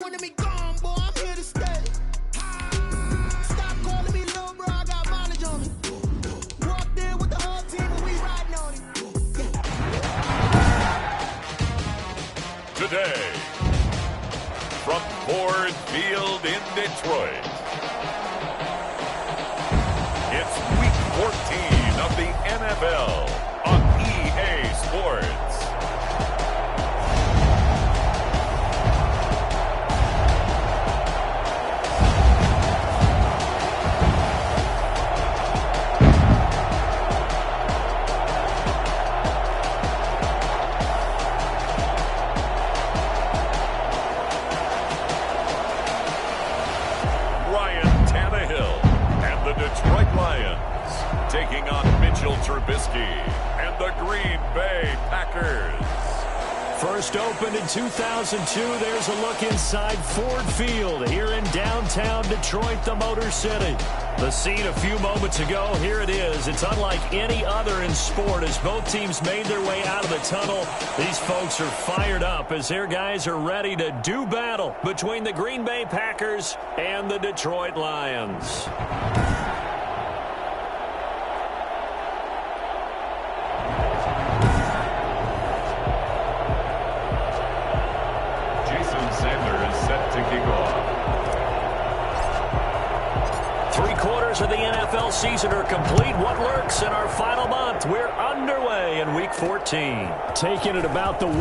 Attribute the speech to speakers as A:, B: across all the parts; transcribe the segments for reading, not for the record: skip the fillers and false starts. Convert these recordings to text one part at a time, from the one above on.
A: When me gone, boy, I'm here to stay. Stop calling me little bro, I got mileage on me. Walked in with the whole team and we riding on it.
B: Today, from Ford Field in Detroit, it's Week 14 of the NFL on EA Sports. Detroit Lions taking on Mitchell Trubisky and the Green Bay Packers.
C: First opened in 2002, there's a look inside Ford Field here in downtown Detroit, the Motor City. The scene a few moments ago, here it is. It's unlike any other in sport as both teams made their way out of the tunnel. These folks are fired up as their guys are ready to do battle between the Green Bay Packers and the Detroit Lions. Of the NFL season are complete. What lurks in our final month? We're underway in Week 14. Taking it about the 1.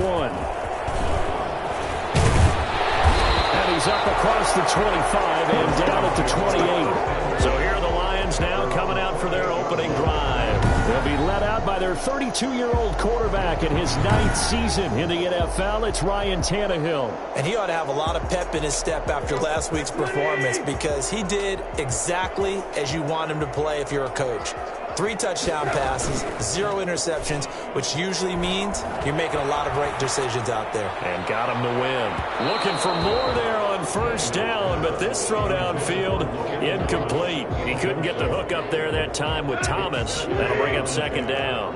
C: And he's up across the 25 and down at the 28. So here are the Lions now coming out for their opening drive. They'll be led out by their 32-year-old quarterback in his 9th season in the NFL. It's Ryan Tannehill.
D: And he ought to have a lot of pep in his step after last week's performance because he did exactly as you want him to play if you're a coach. 3 touchdown passes, 0 interceptions, which usually means you're making a lot of right decisions out there.
C: And got him to win. Looking for more there on first down, but this throw downfield, incomplete. He couldn't get the hook up there that time with Thomas. That'll bring up second down.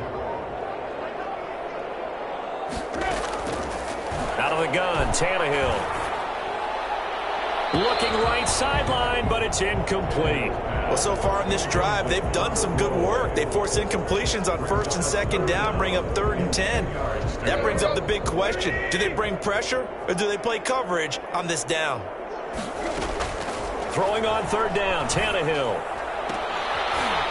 C: Out of the gun, Tannehill. Looking right sideline, but it's incomplete.
D: Well, so far in this drive, they've done some good work. They forced incompletions on first and second down, bring up 3rd and 10. That brings up the big question. Do they bring pressure or do they play coverage on this down?
C: Throwing on 3rd down, Tannehill.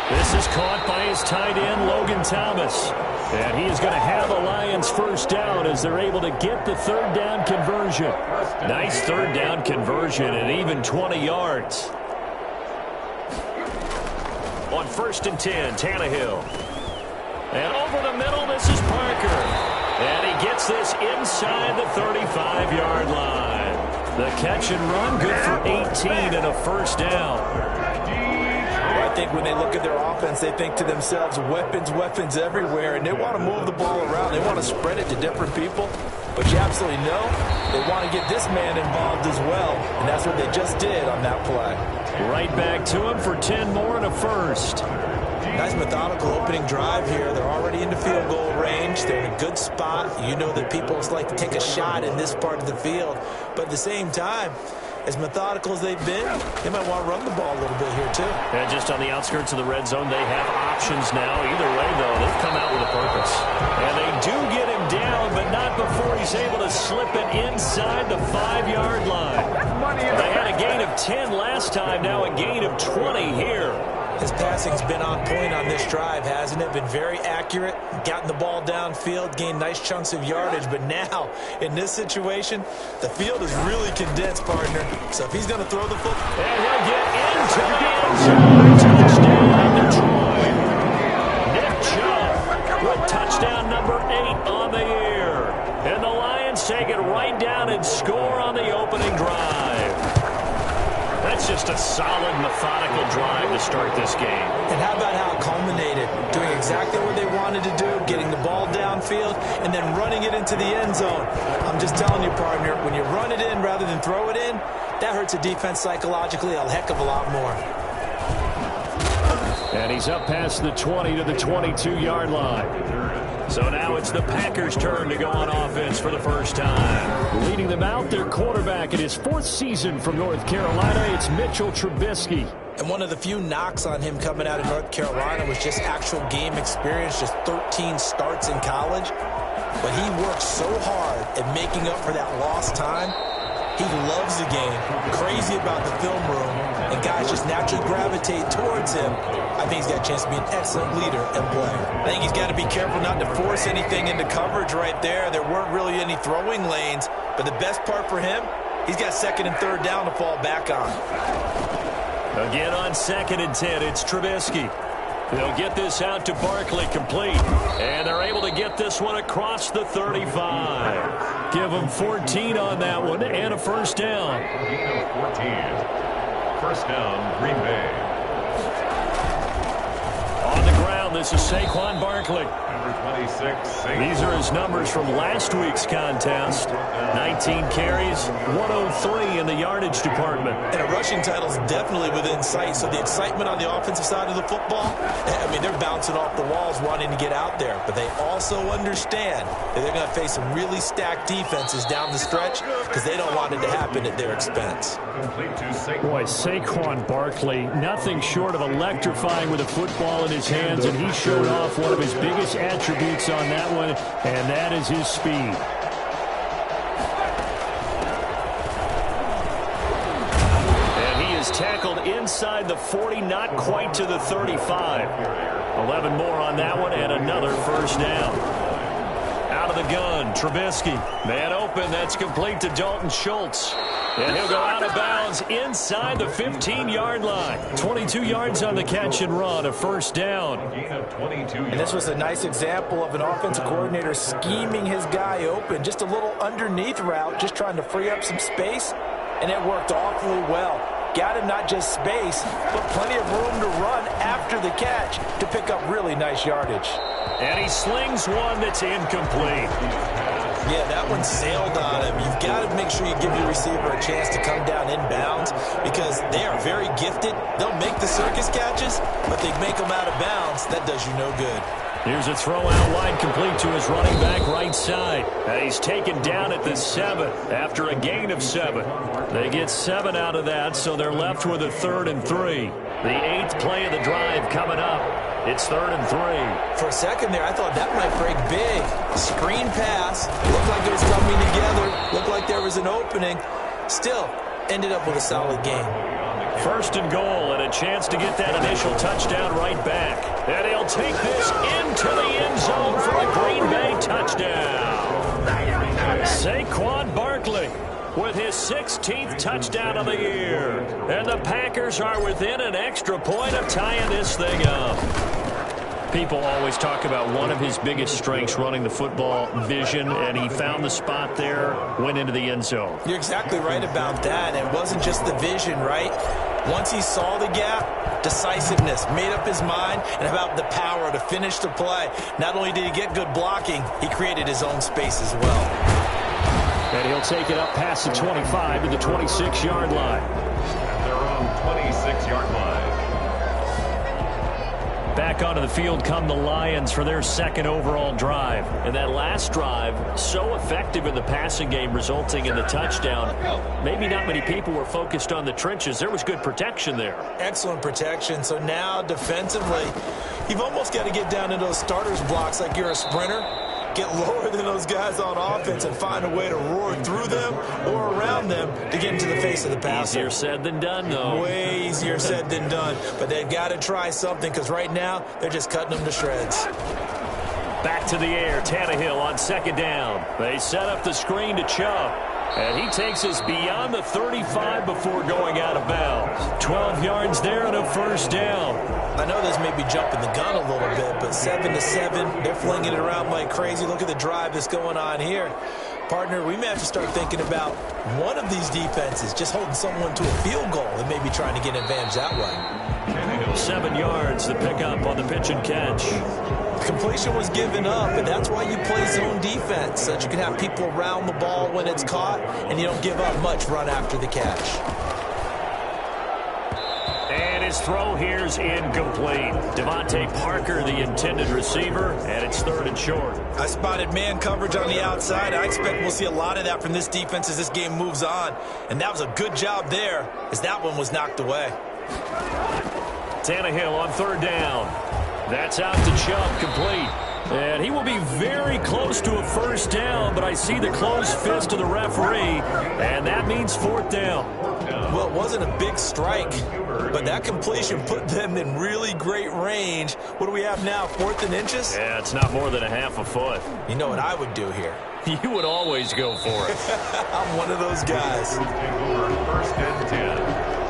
C: This is caught by his tight end, Logan Thomas. And he is going to have a Lions first down as they're able to get the 3rd down conversion. Nice 3rd down conversion and even 20 yards. On 1st and 10, Tannehill. And over the middle, this is Parker. And he gets this inside the 35-yard line. The catch and run, good for 18 and a first down.
D: I think when they look at their offense, they think to themselves, weapons everywhere, and they want to move the ball around. They want to spread it to different people, but you absolutely know they want to get this man involved as well, and that's what they just did on that play.
C: Right back to him for 10 more and a first.
D: Nice methodical opening drive here. They're already into field goal range. They're in a good spot. You know that people just like to take a shot in this part of the field, but at the same time, as methodical as they've been, they might want to run the ball a little bit here, too.
C: Yeah, just on the outskirts of the red zone, they have options now. Either way, though, they've come out with a purpose. And they do get him down, but not before he's able to slip it inside the 5-yard line. They had a gain of 10 last time, now a gain of 20 here.
D: His passing's been on point on this drive, hasn't it? Been very accurate, gotten the ball downfield, gained nice chunks of yardage. But now, in this situation, the field is really condensed, partner. So if he's going to throw the football...
C: And he'll get into the end zone. Touchdown, Detroit. Nick Chubb with touchdown number 8 on the year. And the Lions take it right down and score on the opening drive. That's just a solid, methodical drive to start this game.
D: And how about how it culminated? Doing exactly what they wanted to do, getting the ball downfield, and then running it into the end zone. I'm just telling you, partner, when you run it in rather than throw it in, that hurts a defense psychologically a heck of a lot more.
C: And he's up past the 20 to the 22-yard line. So now it's the Packers' turn to go on offense for the first time. Leading them out, their quarterback in his 4th season from North Carolina, it's Mitchell Trubisky.
D: And one of the few knocks on him coming out of North Carolina was just actual game experience, just 13 starts in college. But he worked so hard at making up for that lost time. He loves the game, crazy about the film room, and guys just naturally gravitate towards him. I think he's got a chance to be an excellent leader and player. I think he's got to be careful not to force anything into coverage right there. There weren't really any throwing lanes, but the best part for him, he's got 2nd and 3rd down to fall back on.
C: Again on 2nd and 10, it's Trubisky. They'll get this out to Barkley, complete. And they're able to get this one across the 35. Give them 14 on that one and a first down.
B: 14. First down, Green Bay.
C: On the ground, this is Saquon Barkley.
B: Number 26.
C: These are his numbers from last week's contest. 19 carries, 103 in the yardage department.
D: And a rushing title is definitely within sight. So the excitement on the offensive side of the football, I mean, they're bouncing off the walls wanting to get out there. But they also understand that they're going to face some really stacked defenses down the stretch because they don't want it to happen at their expense.
C: Boy, Saquon Barkley, nothing short of electrifying with a football in his hands, and he showed off one of his biggest attributes on that one, and that is his speed. And he is tackled inside the 40, not quite to the 35. 11 more on that one, and another first down. Out of the gun, Trubisky. Man open, that's complete to Dalton Schultz. And he'll go out of bounds inside the 15-yard line. 22 yards on the catch and run, a first down.
D: And this was a nice example of an offensive coordinator scheming his guy open. Just a little underneath route, just trying to free up some space, and it worked awfully well. Got him not just space, but plenty of room to run after the catch to pick up really nice yardage.
C: And he slings one that's incomplete.
D: Yeah, that one sailed on him. You've got to make sure you give your receiver a chance to come down inbounds because they are very gifted. They'll make the circus catches, but they make them out of bounds. That does you no good.
C: Here's a throw out wide, complete to his running back right side. And he's taken down at the 7 after a gain of 7. They get 7 out of that, so they're left with a 3rd and 3. The 8th play of the drive coming up. It's 3rd and 3.
D: For a second there, I thought that might break big. Screen pass. Looked like it was coming together. Looked like there was an opening. Still, ended up with a solid game.
C: 1st and goal and a chance to get that initial touchdown right back. And he'll take this into the end zone for a Green Bay touchdown. Saquon Barkley with his 16th touchdown of the year. And the Packers are within an extra point of tying this thing up. People always talk about one of his biggest strengths, running the football, vision, and he found the spot there, went into the end zone.
D: You're exactly right about that. It wasn't just the vision, right? Once he saw the gap, decisiveness, made up his mind, and about the power to finish the play. Not only did he get good blocking, he created his own space as well.
C: And he'll take it up past the 25 to the 26-yard line.
B: They're on 26-yard line.
C: Back onto the field come the Lions for their 2nd overall drive. And that last drive, so effective in the passing game, resulting in the touchdown. Maybe not many people were focused on the trenches. There was good protection there.
D: Excellent protection. So now, defensively, you've almost got to get down into those starters blocks like you're a sprinter. Get lower than those guys on offense and find a way to roar through them or around them to get into the face of the passer.
C: Easier said than done, though.
D: Way easier said than done. But they've got to try something because right now they're just cutting them to shreds.
C: Back to the air, Tannehill on 2nd down. They set up the screen to Chubb. And he takes us beyond the 35 before going out of bounds. 12 yards there and a first down.
D: I know this may be jumping the gun a little bit, but 7-7, they're flinging it around like crazy. Look at the drive that's going on here. Partner, we may have to start thinking about one of these defenses just holding someone to a field goal and maybe trying to get an advantage that way.
C: 7 yards, the pickup on the pitch and catch.
D: Completion was given up, and that's why you play zone defense, so that you can have people around the ball when it's caught, and you don't give up much run after the catch.
C: And his throw here's incomplete. Devontae Parker, the intended receiver, and it's 3rd and short.
D: I spotted man coverage on the outside. I expect we'll see a lot of that from this defense as this game moves on. And that was a good job there as that one was knocked away.
C: Tannehill on 3rd down. That's out to Chubb, complete. And he will be very close to a 1st down, but I see the closed fist of the referee, and that means 4th down.
D: Well, it wasn't a big strike, but that completion put them in really great range. What do we have now, 4th and inches?
C: Yeah, it's not more than a half a foot.
D: You know what I would do here?
C: You would always go for it.
D: I'm one of those guys.
B: 1st and 10.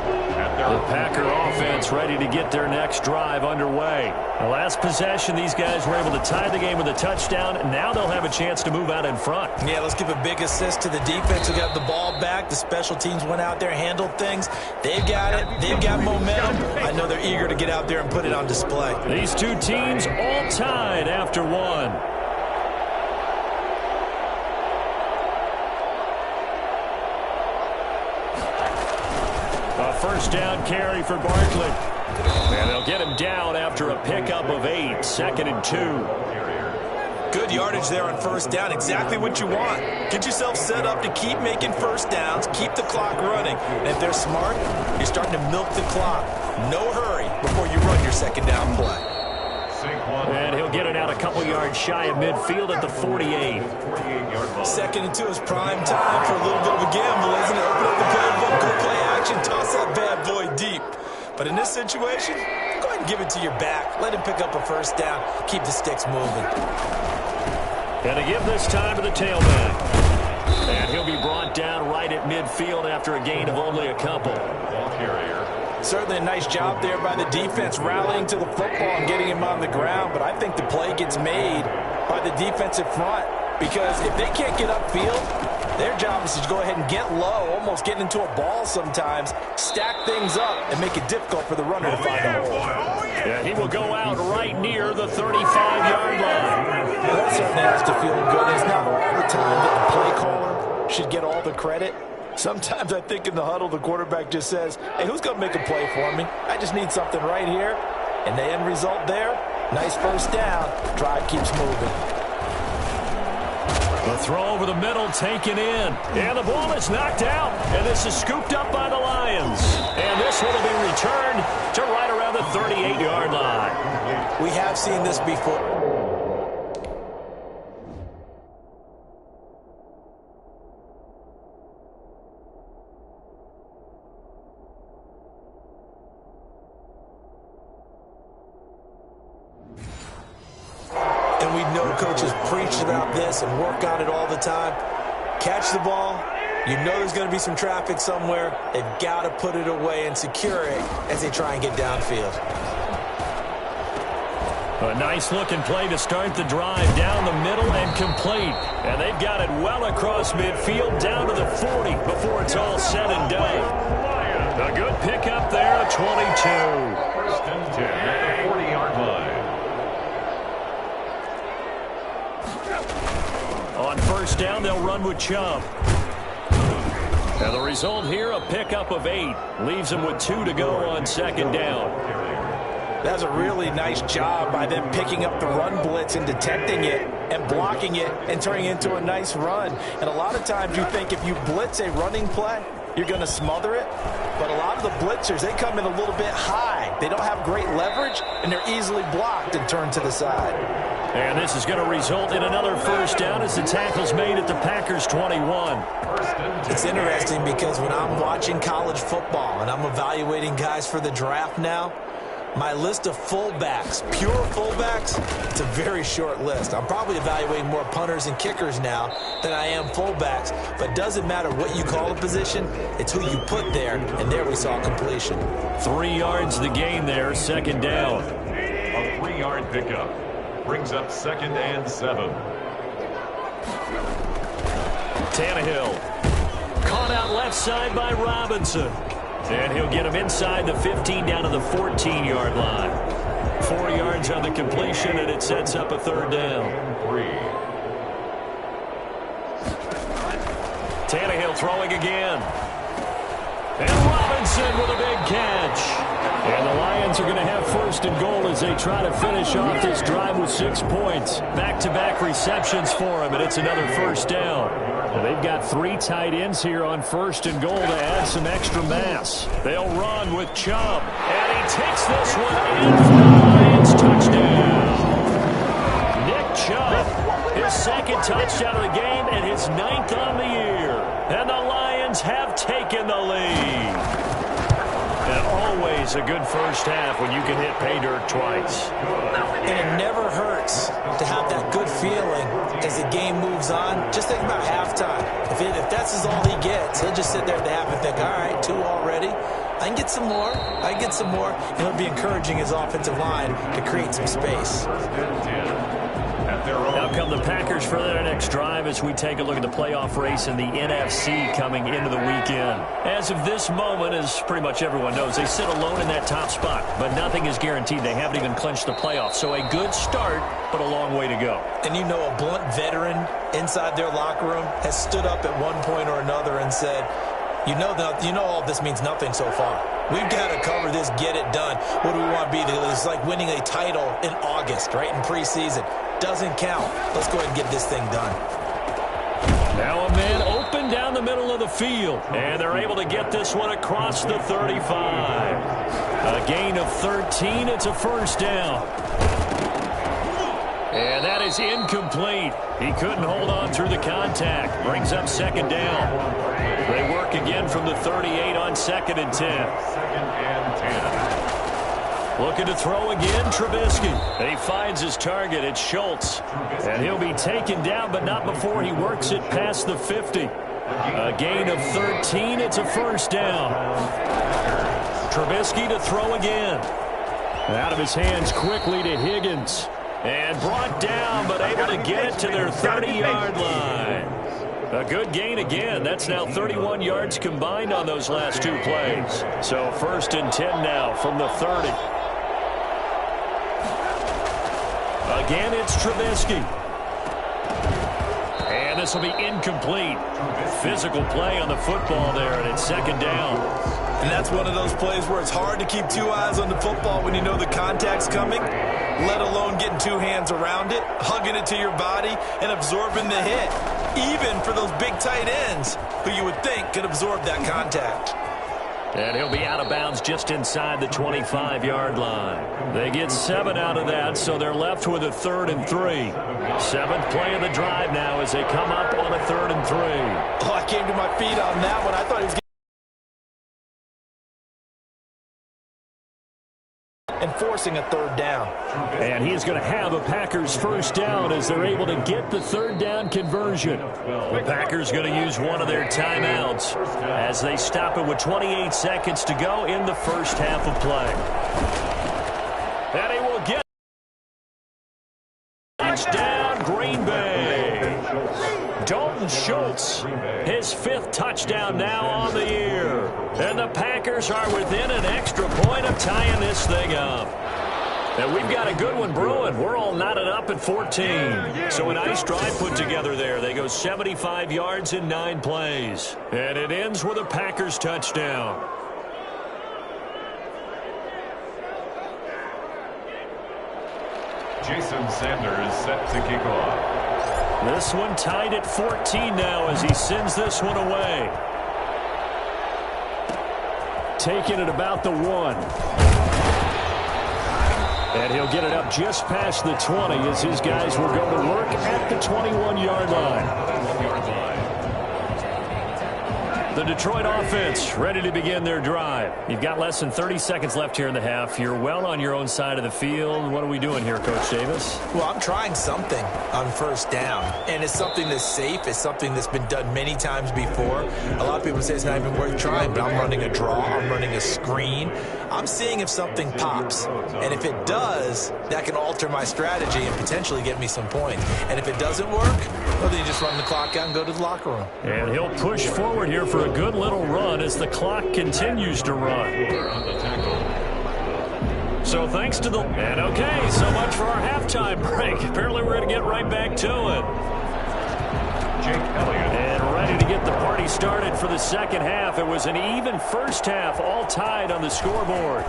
C: The Packer offense ready to get their next drive underway. The last possession, these guys were able to tie the game with a touchdown. Now they'll have a chance to move out in front.
D: Yeah, let's give a big assist to the defense who got the ball back. The special teams went out there, handled things. They've got it. They've got momentum. I know they're eager to get out there and put it on display.
C: These two teams all tied after one. A 1st down carry for Barkley. And they'll get him down after a pickup of 8, 2nd and 2.
D: Good yardage there on 1st down. Exactly what you want. Get yourself set up to keep making 1st downs, keep the clock running. And if they're smart, you're starting to milk the clock. No hurry before you run your 2nd down play.
C: And he'll get it out a couple yards shy of midfield at the 48.
D: 2nd and 2 is prime time for a little bit of a gamble, isn't it? Open up the playbook, go play action, toss that bad boy deep. But in this situation, go ahead and give it to your back. Let him pick up a 1st down. Keep the sticks moving.
C: And to give this time to the tailback. And he'll be brought down right at midfield after a gain of only a couple.
D: Certainly a nice job there by the defense rallying to the football and getting him on the ground. But I think the play gets made by the defensive front. Because if they can't get upfield, their job is to go ahead and get low, almost get into a ball sometimes, stack things up, and make it difficult for the runner to find a hole.
C: Yeah, he will go out right near the 35-yard line.
D: Well, that certainly has to feel good. It's not all the time that the play caller should get all the credit. Sometimes I think in the huddle, the quarterback just says, hey, who's going to make a play for me? I just need something right here. And the end result there, nice 1st down. Drive keeps moving.
C: The throw over the middle taken in. And the ball is knocked out. And this is scooped up by the Lions. And this one will be returned to right around the 38-yard line.
D: We have seen this before. And we know coaches preach about this and work on it all the time. Catch the ball. You know there's going to be some traffic somewhere. They've got to put it away and secure it as they try and get downfield.
C: A nice-looking play to start the drive down the middle and complete. And they've got it well across midfield down to the 40 before it's all said and done. A good pickup there at 22.
B: 1st and 10 at the 40-yard line.
C: On 1st down, they'll run with Chubb. And the result here, a pickup of 8. Leaves them with 2 to go on 2nd down.
D: That's a really nice job by them picking up the run blitz and detecting it and blocking it and turning it into a nice run. And a lot of times you think if you blitz a running play, you're going to smother it. But a lot of the blitzers, they come in a little bit high. They don't have great leverage, and they're easily blocked and turned to the side.
C: And this is going to result in another 1st down as the tackle's made at the Packers' 21.
D: It's interesting because when I'm watching college football and I'm evaluating guys for the draft now, my list of fullbacks, pure fullbacks, it's a very short list. I'm probably evaluating more punters and kickers now than I am fullbacks. But it doesn't matter what you call a position, it's who you put there, and there we saw completion.
C: 3 yards the gain there, 2nd down.
B: A 3-yard pickup brings up 2nd and 7.
C: Tannehill caught out left side by Robinson. And he'll get him inside the 15 down to the 14-yard line. 4 yards on the completion, and it sets up a 3rd down.
B: 3.
C: Tannehill throwing again. And Robinson with a big catch. And the Lions are going to have first and goal as they try to finish off this drive with 6 points. Back-to-back receptions for him, and it's another first down. Well, they've got 3 tight ends here on first and goal to add some extra mass. They'll run with Chubb, and he takes this one in for the Lions touchdown. Nick Chubb, his second touchdown of the game and his 9th on the year. And the Lions have taken the lead. And always a good first half when you can hit pay dirt twice.
D: And it never hurts to have that good feeling as the game moves on. Just think about halftime. If that's all he gets, he'll just sit there at the half and think, all right, 2 already. I can get some more. I can get some more. And it'll be encouraging his offensive line to create some space.
C: Now come the Packers for their next drive as we take a look at the playoff race in the NFC coming into the weekend. As of this moment, as pretty much everyone knows, they sit alone in that top spot, but nothing is guaranteed. They haven't even clinched the playoffs, so a good start, but a long way to go.
D: And you know, a blunt veteran inside their locker room has stood up at one point or another and said, you know all of this means nothing so far. We've got to cover this, get it done. What do we want to be? It's like winning a title in August, right, in preseason. Doesn't count. Let's go ahead and get this thing done.
C: Now a man open down the middle of the field, and they're able to get this one across the 35. A gain of 13. It's a first down. And that is incomplete. He couldn't hold on through the contact. Brings up second down. They work again from the 38 on 2nd and 10. Looking to throw again, Trubisky. And he finds his target. It's Schultz. And he'll be taken down, but not before he works it past the 50. A gain of 13. It's a first down. Trubisky to throw again. Out of his hands quickly to Higgins. And brought down, but able to get it to their 30-yard line. A good gain again. That's now 31 yards combined on those last 2 plays. So 1st and 10 now from the 30. Again, it's Trubisky. And this will be incomplete. Physical play on the football there, and it's second down.
D: And that's one of those plays where it's hard to keep 2 eyes on the football when you know the contact's coming, let alone getting 2 hands around it, hugging it to your body, and absorbing the hit. Even for those big tight ends who you would think could absorb that contact.
C: And he'll be out of bounds just inside the 25-yard line. They get 7 out of that, so they're left with a 3rd and 3. 7th play of the drive now as they come up on a 3rd and 3.
D: Oh, I came to my feet on that one. I thought he was and forcing a 3rd down.
C: And he's going to have a Packers first down as they're able to get the 3rd down conversion. The Packers going to use one of their timeouts as they stop it with 28 seconds to go in the first half of play. And he will get touchdown, Green Bay. Dalton Schultz, his 5th touchdown now on the year. And the Packers are within an extra point of tying this thing up. And we've got a good one brewing. We're all knotted up at 14. So a nice drive put together there. They go 75 yards in 9 plays. And it ends with a Packers touchdown.
B: Jason Sanders set to kick off.
C: This one tied at 14 now as he sends this one away. Taking it about the 1. And he'll get it up just past the 20 as his guys will go to work at the 21-yard line. The Detroit offense ready to begin their drive. You've got less than 30 seconds left here in the half. You're well on your own side of the field. What are we doing here, Coach Davis?
D: Well, I'm trying something on first down, and it's something that's safe. It's something that's been done many times before. A lot of people say it's not even worth trying, but I'm running a draw. I'm running a screen. I'm seeing if something pops, and if it does, that can alter my strategy and potentially get me some points. And if it doesn't work, well, then you just run the clock out and go to the locker room.
C: And he'll push forward here for a good little run as the clock continues to run. So thanks to the... And okay, so much for our halftime break. Apparently we're going to get right back to it. And ready to get the party started for the second half. It was an even first half, all tied on the scoreboard.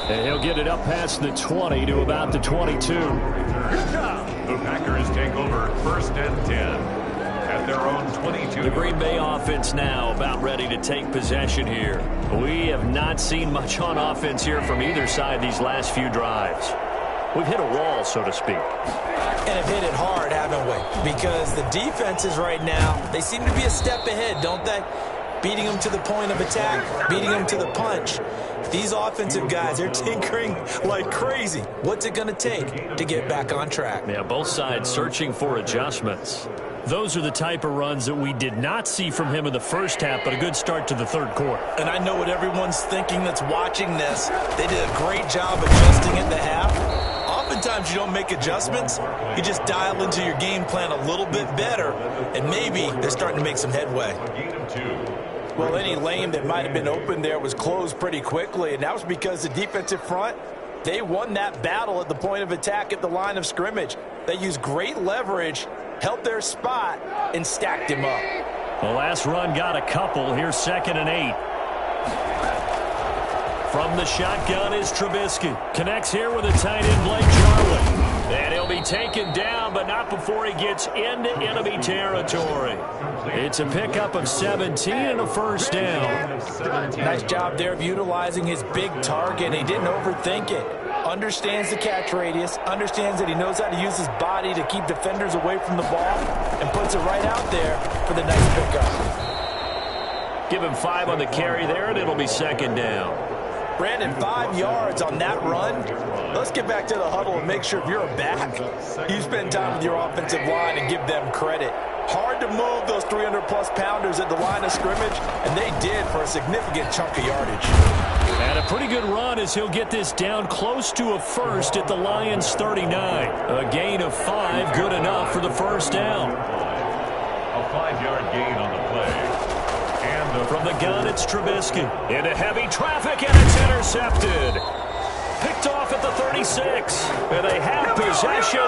C: And he'll get it up past the 20 to about the 22.
B: The Packers take over 1st and 10 at their own 22.
C: The Green Bay offense now about ready to take possession here. We have not seen much on offense here from either side these last few drives. We've hit a wall, so to speak.
D: And have hit it hard, haven't we? Because the defenses right now, they seem to be a step ahead, don't they? Beating them to the point of attack, beating them to the punch. These offensive guys, they're tinkering like crazy. What's it going to take to get back on track?
C: Yeah, both sides searching for adjustments. Those are the type of runs that we did not see from him in the first half, but a good start to the third quarter.
D: And I know what everyone's thinking that's watching this. They did a great job adjusting at the half. Oftentimes you don't make adjustments. You just dial into your game plan a little bit better, and maybe they're starting to make some headway.
E: Well, any lane that might have been open there was closed pretty quickly, and that was because the defensive front, they won that battle at the point of attack at the line of scrimmage. They used great leverage, held their spot, and stacked him up.
C: The last run got a couple. Here's 2nd and 8. From the shotgun is Trubisky. Connects here with a tight end, Blake Jarwin. And he'll be taken down, but not before he gets into enemy territory. It's a pickup of 17 and a first down.
E: Nice job there of utilizing his big target. He didn't overthink it. Understands the catch radius, understands that he knows how to use his body to keep defenders away from the ball, and puts it right out there for the nice pickup.
C: Give him 5 on the carry there, and it'll be 2nd down.
E: Brandon, 5 yards on that run. Let's get back to the huddle and make sure if you're a back, you spend time with your offensive line and give them credit. Hard to move those 300-plus pounders at the line of scrimmage, and they did for a significant chunk of yardage.
C: And a pretty good run as he'll get this down close to a first at the Lions' 39. A gain of 5, good enough for the first down.
B: A 5-yard gain on the play.
C: From the gun, it's Trubisky. Into heavy traffic, and it's intercepted. Picked off at the 36. And they have possession.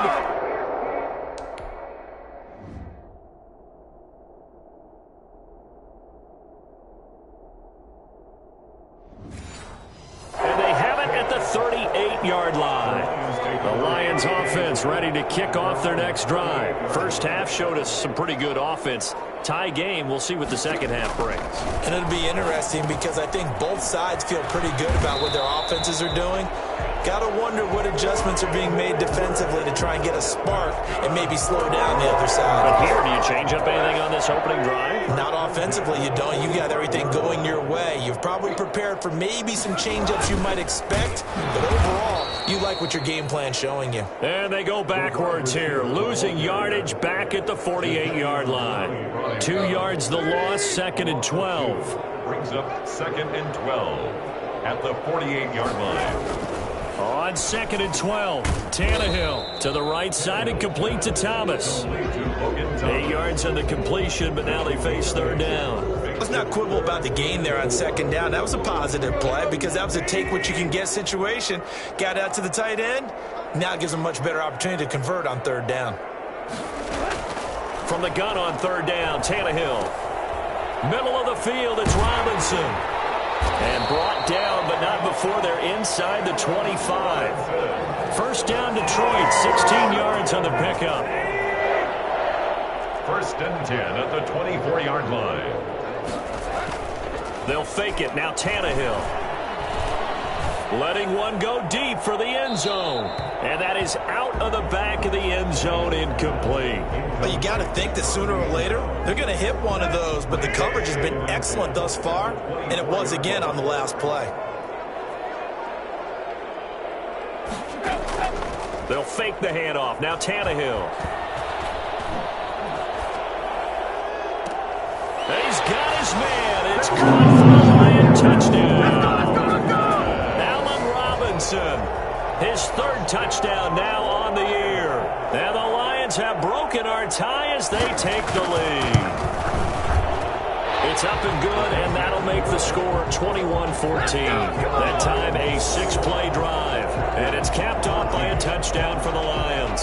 C: And they have it at the 38-yard line. The Lions offense ready to kick off their next drive. First half showed us some pretty good offense. Tie game. We'll see what the second half brings.
D: And it'll be interesting because I think both sides feel pretty good about what their offenses are doing. Got to wonder what adjustments are being made defensively to try and get a spark and maybe slow down the other side.
C: But here, do you change up anything on this opening drive?
D: Not offensively, you don't. You got everything going your way. You've probably prepared for maybe some change-ups you might expect, but overall, you like what your game plan's showing you.
C: And they go backwards here, losing yardage back at the 48-yard line. 2 yards the loss, 2nd and 12.
B: Brings up 2nd and 12 at the 48-yard line.
C: On 2nd and 12, Tannehill to the right side and complete to Thomas. 8 yards on the completion, but now they face 3rd down.
D: Let's not quibble about the gain there on 2nd down. That was a positive play because that was a take-what-you-can-get situation. Got out to the tight end. Now it gives them a much better opportunity to convert on 3rd down.
C: From the gun on 3rd down, Tannehill. Middle of the field, it's Robinson. And brought down, but not before they're inside the 25. First down, Detroit, 16 yards on the pickup.
B: 1st and 10 at the 24-yard line.
C: They'll fake it. Now Tannehill. Letting one go deep for the end zone. And that is out of the back of the end zone, incomplete.
D: Well, you got to think that sooner or later, they're going to hit one of those, but the coverage has been excellent thus far, and it was again on the last play.
C: They'll fake the handoff. Now Tannehill. And he's got his man. It's caught for the Lion touchdown. His 3rd touchdown now on the year. And the Lions have broken our tie as they take the lead. It's up and good, and that'll make the score 21-14. That time a 6-play drive. And it's capped off by a touchdown for the Lions.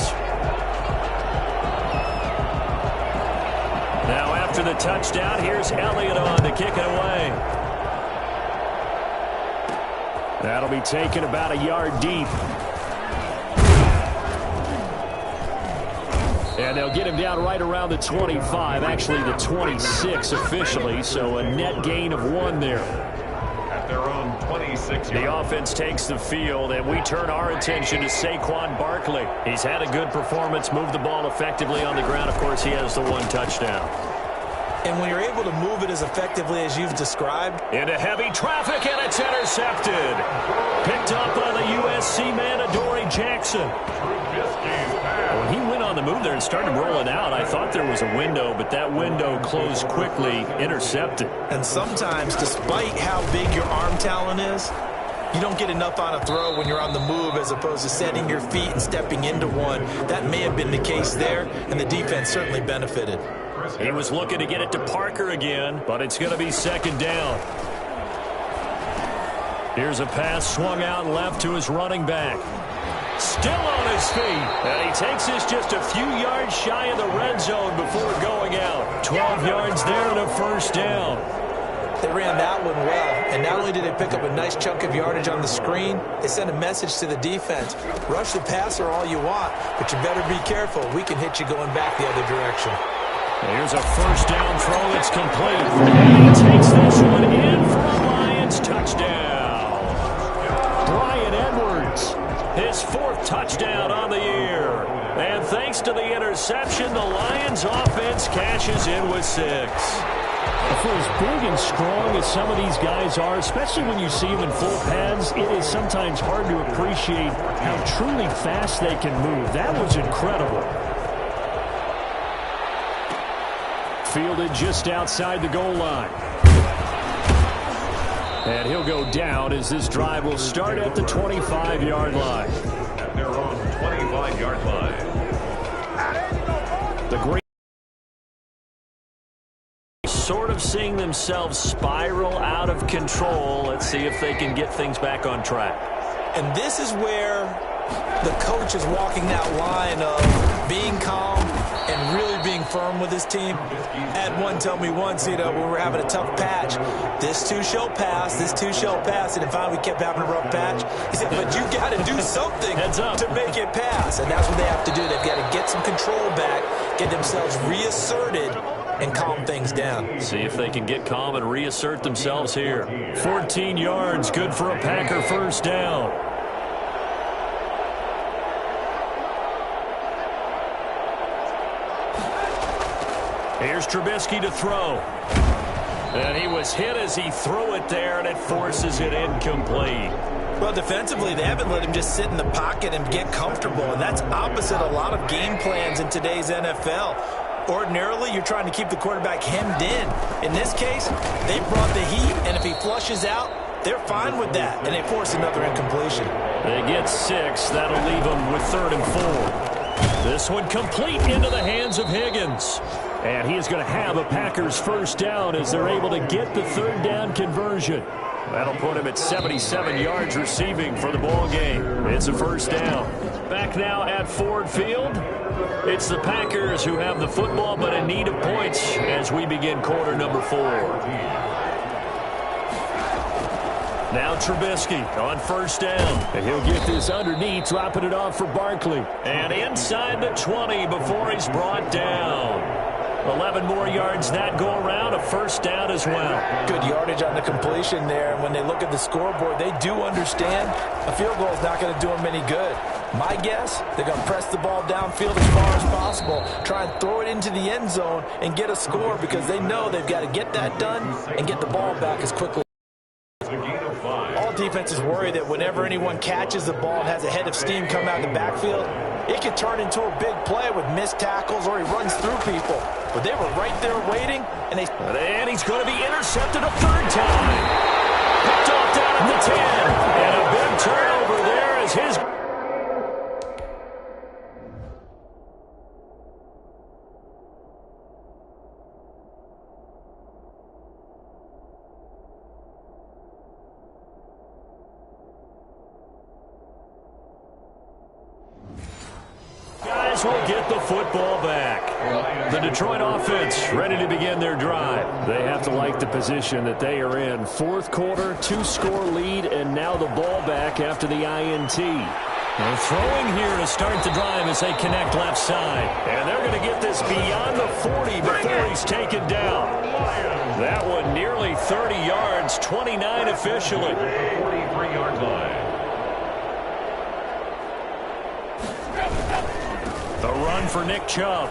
C: Now after the touchdown, here's Elliott on to kick it away. That'll be taken about a yard deep. And they'll get him down right around the 25, actually the 26 officially, so a net gain of 1 there.
B: At their own 26.
C: The offense takes the field, and we turn our attention to Saquon Barkley. He's had a good performance, moved the ball effectively on the ground. Of course, he has the 1 touchdown.
E: And when you're able to move it as effectively as you've described.
C: Into heavy traffic, and it's intercepted. Picked up by the USC man, Adoree Jackson. When he went on the move there and started rolling out, I thought there was a window, but that window closed quickly, intercepted.
E: And sometimes, despite how big your arm talent is, you don't get enough on a throw when you're on the move as opposed to setting your feet and stepping into one. That may have been the case there, and the defense certainly benefited.
C: He was looking to get it to Parker again, but it's going to be 2nd down. Here's a pass swung out left to his running back. Still on his feet, and he takes this just a few yards shy of the red zone before going out. 12 yards there and a 1st down.
E: They ran that one well, and not only did they pick up a nice chunk of yardage on the screen, they sent a message to the defense. Rush the passer all you want, but you better be careful. We can hit you going back the other direction.
C: Here's a 1st down throw that's complete. And he takes this one in for a Lions touchdown. Bryan Edwards, his 4th touchdown on the year. And thanks to the interception, the Lions offense cashes in with 6. For as big and strong as some of these guys are, especially when you see them in full pads, it is sometimes hard to appreciate how truly fast they can move. That was incredible. Fielded just outside the goal line. And he'll go down as this drive will start at the 25-yard line.
B: At their own 25-yard line.
C: The Green sort of seeing themselves spiral out of control. Let's see if they can get things back on track.
E: And this is where the coach is walking that line of being calm and really being firm with his team. I had one tell me once, when we were having a tough patch, this too shall pass, this too shall pass, and finally we kept having a rough patch. He said, but you got to do something to make it pass, and that's what they have to do. They've got to get some control back, get themselves reasserted, and calm things down.
C: See if they can get calm and reassert themselves here. 14 yards, good for a Packer 1st down. Here's Trubisky to throw. And he was hit as he threw it there, and it forces it incomplete.
E: Well, defensively, they haven't let him just sit in the pocket and get comfortable, and that's opposite a lot of game plans in today's NFL. Ordinarily, you're trying to keep the quarterback hemmed in. In this case, they brought the heat, and if he flushes out, they're fine with that, and they force another incompletion.
C: They get 6. That'll leave them with 3rd and 4. This one complete into the hands of Higgins. And he is going to have a Packers 1st down as they're able to get the 3rd down conversion. That'll put him at 77 yards receiving for the ball game. It's a 1st down. Back now at Ford Field. It's the Packers who have the football but in need of points as we begin quarter number 4. Now Trubisky on 1st down. And he'll get this underneath, dropping it off for Barkley. And inside the 20 before he's brought down. 11 more yards that go around, a 1st down as well.
E: Good yardage on the completion there. When they look at the scoreboard, they do understand a field goal is not going to do them any good. My guess, they're going to press the ball downfield as far as possible, try and throw it into the end zone and get a score because they know they've got to get that done and get the ball back as quickly. All defenses worry that whenever anyone catches the ball and has a head of steam come out of the backfield, it could turn into a big play with missed tackles or he runs through people. But they were right there waiting, and
C: he's going to be intercepted a 3rd time. Picked off down at the 10. And a big turnover there as his... will get the football back. The Detroit offense ready to begin their drive. They have to like the position that they are in. Fourth quarter, 2-score lead, and now the ball back after the INT. They're throwing here to start the drive as they connect left side. And they're going to get this beyond the 40 before he's taken down. That one nearly 30 yards, 29 officially.
B: 43-yard line.
C: The run for Nick Chubb.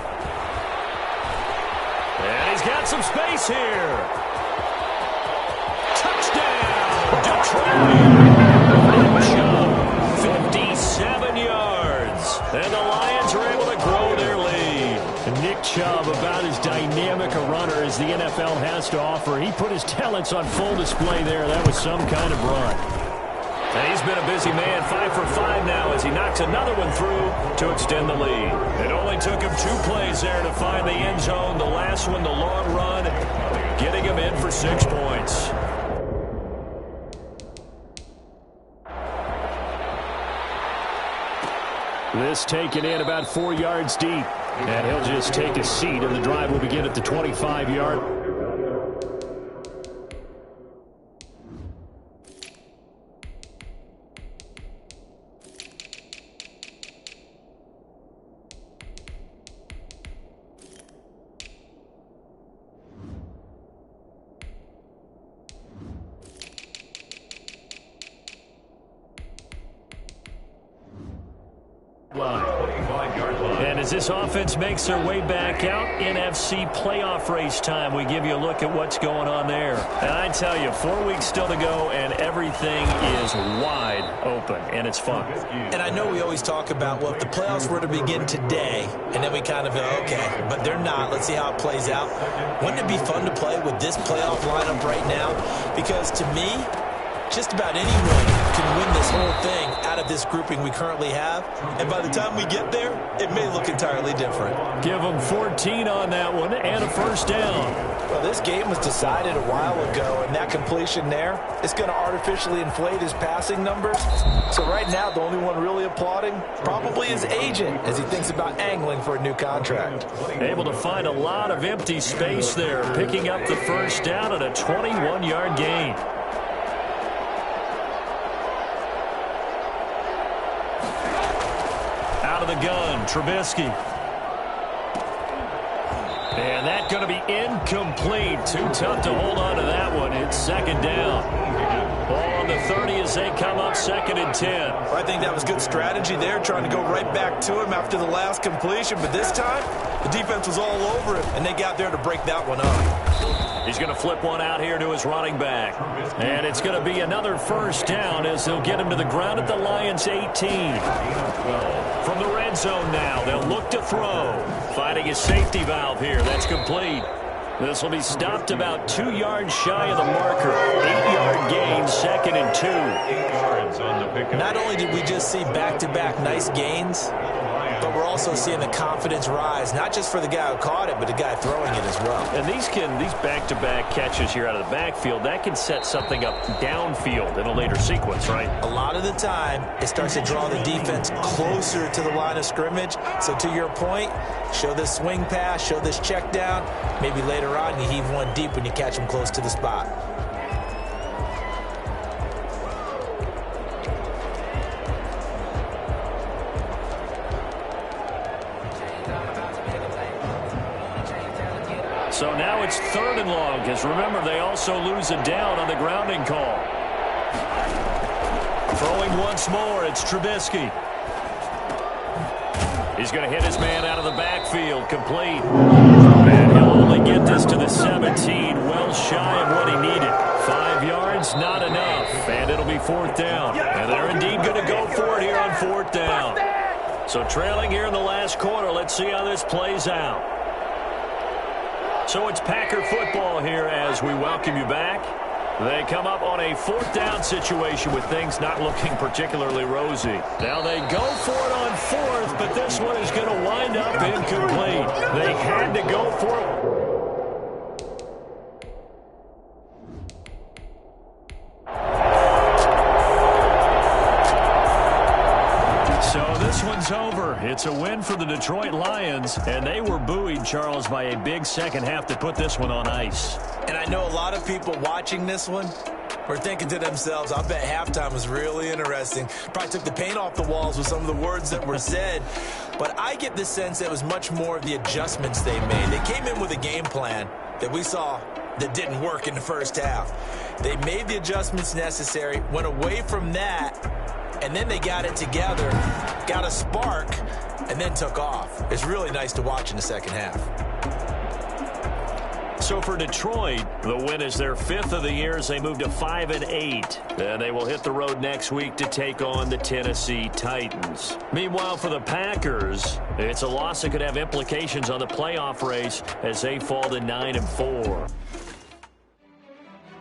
C: And he's got some space here. Touchdown, Detroit. Nick Chubb, 57 yards. And the Lions are able to grow their lead. And Nick Chubb, about as dynamic a runner as the NFL has to offer. He put his talents on full display there. That was some kind of run. And he's been a busy man, 5 for 5 now as he knocks another one through to extend the lead. It only took him 2 plays there to find the end zone. The last one, the long run, getting him in for 6 points. This taken in about 4 yards deep. And he'll just take a seat, and the drive will begin at the 25-yard. And as this offense makes their way back out, NFC playoff race time, we give you a look at what's going on there. And I tell you, 4 weeks still to go, and everything is wide open, and it's fun.
E: And I know we always talk about, well, if the playoffs were to begin today, and then we kind of go, okay, but they're not. Let's see how it plays out. Wouldn't it be fun to play with this playoff lineup right now? Because to me, just about anyone can win this whole thing out of this grouping we currently have. And by the time we get there, it may look entirely different.
C: Give them 14 on that one and a first down.
D: Well, this game was decided a while ago, and that completion there is going to artificially inflate his passing numbers. So right now, the only one really applauding probably his agent as he thinks about angling for a new contract.
C: Able to find a lot of empty space there, picking up the first down at a 21-yard gain. Out of the gun, Trubisky. And that's going to be incomplete. Too tough to hold on to that one. It's second down. Ball on the 30 as they come up 2nd and 10.
E: Well, I think that was good strategy there, trying to go right back to him after the last completion. But this time, the defense was all over him, and they got there to break that one up.
C: He's going to flip one out here to his running back. And it's going to be another first down as they'll get him to the ground at the Lions' 18. From the red zone now, they'll look to throw. Finding his safety valve here. That's complete. This will be stopped about 2 yards shy of the marker. 8-yard gain, 2nd and 2.
B: 8 yards on the pickup.
E: Not only did we just see back-to-back nice gains, but we're also seeing the confidence rise, not just for the guy who caught it, but the guy throwing it as well.
C: And these back-to-back catches here out of the backfield, that can set something up downfield in a later sequence, right?
E: A lot of the time, it starts to draw the defense closer to the line of scrimmage. So to your point, show this swing pass, show this check down. Maybe later on you heave one deep when you catch them close to the spot.
C: So now it's 3rd and long, because remember, they also lose a down on the grounding call. Throwing once more, it's Trubisky. He's going to hit his man out of the backfield, complete. And he'll only get this to the 17, well shy of what he needed. 5 yards, not enough, and it'll be 4th down. And they're indeed going to go for it here on 4th down. So trailing here in the last quarter, let's see how this plays out. So it's Packer football here as we welcome you back. They come up on a 4th down situation with things not looking particularly rosy. Now they go for it on 4th, but this one is going to wind up incomplete. They had to go for it. So this one's over. It's a win for the Detroit Lions, and they were buoyed, Charles, by a big second half to put this one on ice.
E: And I know a lot of people watching this one were thinking to themselves, I bet halftime was really interesting. Probably took the paint off the walls with some of the words that were said. But I get the sense that it was much more of the adjustments they made. They came in with a game plan that we saw that didn't work in the first half. They made the adjustments necessary, went away from that, and then they got it together, got a spark, and then took off. It's really nice to watch in the second half.
C: So for Detroit, the win is their 5th of the year as they move to 5-8. Then they will hit the road next week to take on the Tennessee Titans. Meanwhile, for the Packers, it's a loss that could have implications on the playoff race as they fall to 9-4.